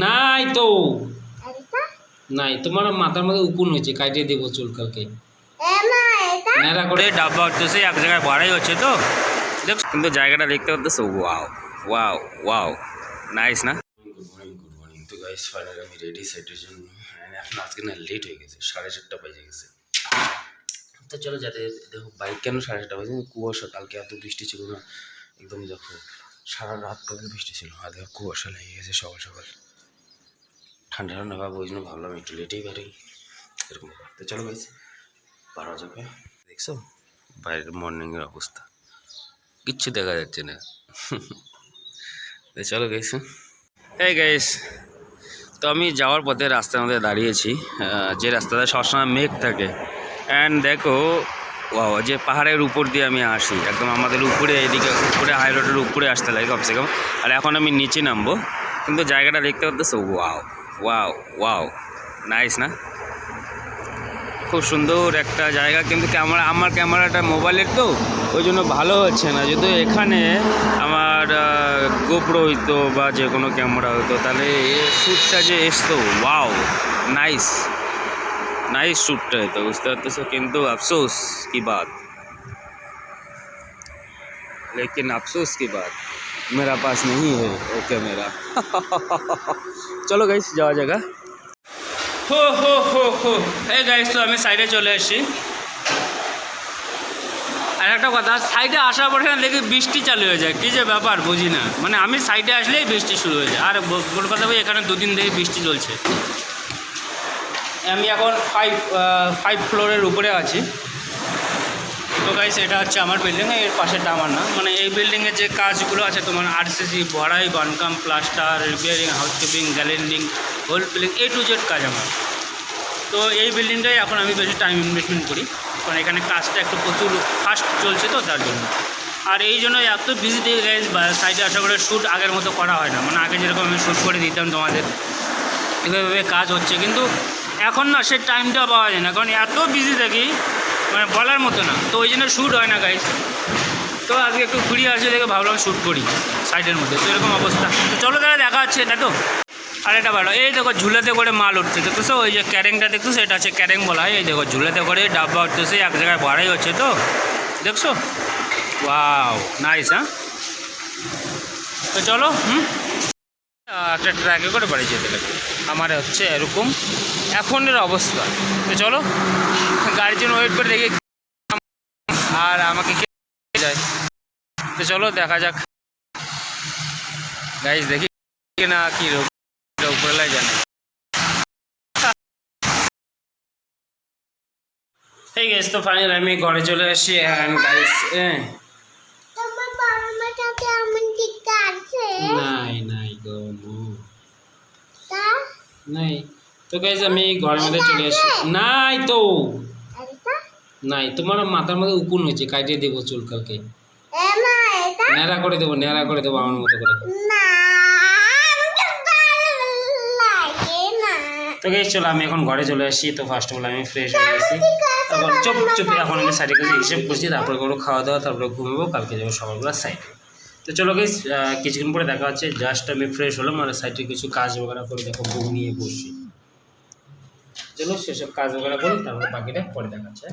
নাই তো নাই, তোমার মাথার মধ্যে উকুন হয়েছে, কাটিয়ে দেবো চুল কালকে। ন্যাড়া করে ডাব্বা উঠতেছে, এক জায়গায় বাড়াই হচ্ছে তো দেখ, কিন্তু জায়গাটা দেখতে পাচ্ছ। ওয়াও ওয়াও ওয়াও, নাইস না? Good morning good morning. তো গাইস ফাইনালি আমি রেডি সেটের জন্য। এখন আজকে না লেট হয়ে গেছে, 4:30 বেজে গেছে। তো চলো যাতে, দেখো বাইক কেন 4:30 বাজে, কুয়াশা, কালকে এত বৃষ্টি ছিল না একদম, দেখো সারা রাত কালকে বৃষ্টি ছিল, আর দেখো কুয়াশা লেগে গেছে সকাল সকাল, ঠান্ডা ঠান্ডা ভাব, ওই জন্য ভাবলাম একটু লেটেই বেরোই এরকম। তো চলো গাইস বাড়া যাবে। দেখছো বাইরের মর্নিংয়ের অবস্থা, কিচ্ছু দেখা যাচ্ছে না। চলো গাইস, এই গাইস তো আমি যাওয়ার পথে রাস্তার মধ্যে দাঁড়িয়েছি, যে রাস্তাটা সবসময় মেঘ থাকে। অ্যান্ড দেখো ওয়াও, যে পাহাড়ের উপর দিয়ে আমি আসি, একদম আমাদের উপরে, এদিকে উপরে হাই রোডের উপরে আসতে লাগে কমসে কম। আর এখন আমি নিচে নামবো, কিন্তু জায়গাটা দেখতে পাচ্ছ। ওয়াও ওয়াও ওয়াও, নাইস না? খুব সুন্দর একটা জায়গা, কিন্তু আমার ক্যামেরাটা মোবাইলের তো ওই জন্য ভালো হচ্ছে না। যদি এখানে আমার গোপ্রো হইতো বা যে কোনো ক্যামেরা হইতো, তাহলে শ্যুটটা যে এসতো, ওয়াও নাইস नाइस शूट है, तो उस तरह से, किंतु अफसोस की बात, लेकिन अफसोस की बात मेरा पास नहीं है वो कैमरा। चलो गाइस যাওয়া জায়গা। हो हो हो हो এই গাইস, তো আমি সাইডে চলে আসছি। আর একটা কথা, সাইডে আসার পরে দেখি বৃষ্টি চালু হয়ে যায়, কী যে ব্যাপার বুঝি না। মানে আমি সাইডে আসলেই বৃষ্টি শুরু হয়ে যায়। আর বড় কথা ভাই, এখানে 2 দিন থেকে বৃষ্টি চলছে। আমি এখন 5 ফ্লোরের উপরে আছি। তো গাইস এটা হচ্ছে আমার বিল্ডিং, এর পাশেটা আমার না। মানে এই বিল্ডিংয়ের যে কাজগুলো আছে তোমার, আরসিসি, ভরাই, বানকাম, প্লাস্টার, রিপেয়ারিং, হাউসকিপিং, গ্যালেন্ডিং, whole building, A to Z কাজ আমার। তো এই বিল্ডিংটাই এখন আমি বেশি টাইম ইনভেস্টমেন্ট করি, কারণ এখানে কাজটা একটু প্রচুর ফাস্ট চলছে তো, তার জন্য। আর এই জন্য এত বিজি দিয়ে গাইস, সাইডে আসা করে শ্যুট আগের মতো করা হয় না। মানে আগে যেরকম আমি শ্যুট করে দিতাম তোমাদের, এভাবে কাজ হচ্ছে, কিন্তু এখন না সে টাইমটা পাওয়া যায় না, কারণ এত বিজি থাকি, মানে বলার মতো না। তো ওই জন্য শ্যুট হয় না গাইস। তো আজকে একটু ঘুরিয়ে আসে দেখে ভাবলাম শ্যুট করি সাইডের মধ্যে। তো এরকম অবস্থা। তো চলো তাহলে দেখা হচ্ছে, এটা তো। আর এটা ভালো, এই দেখো ঝুলাতে করে মাল উঠছে, দেখতেছো? ওই যে ক্যারেংটা দেখতেছো, এটা হচ্ছে ক্যারেং বলা হয়। এই দেখো ঝুলাতে করে ডাব্বা উঠতেছে, এক জায়গায় বাড়াই হচ্ছে তো, দেখছো? Wow nice. হ্যাঁ তো চলো, একটা ট্র্যাকে করে বাড়ি যেতে লাগে আমার, হচ্ছে এরকম এখনের অবস্থা। তো চলো গাড়ির জন্য ওয়েট করে দেখি, আর আমাকে কে যায়। তো চলো দেখা যাক গাইস, দেখি না কি রোগ উপরে জানে। এই গাইস তো ফাইনাল আমি ঘরে চলে আসি। অ্যান্ড গাইস নাই নাই গো নাই। তো গাইস আমি ঘরের মধ্যে চলে আসি। নাই তো নাই, তোমার মাথার মধ্যে উকুন হয়েছে, কাটিয়ে দেবো চুল কালকে। ন্যাড়া করে দেবো, ন্যাড়া করে দেবো আমার মতো করে। তো গাইস চলো আমি এখন ঘরে চলে আসি। তো ফার্স্ট অফ অল আমি ফ্রেশ হয়ে গেছি, তারপর চুপ চুপ এখন আমি সাইডে গেছি, হিসেব করছি, তারপরে কোনো খাওয়া দাওয়া, তারপরে ঘুমাবো, কালকে যাবো সকালবেলা সাইডে। তো চলো গাইস কিছুক্ষণ পরে দেখা হচ্ছে। জাস্ট আমি ফ্রেশ হলাম, আর সাইডে কিছু কাজ বগেরা করে দেখো বউ নিয়ে বসি। চলো সেসব কাজ বগেরা করি, তারপরে বাকিটা পরে দেখা হচ্ছে।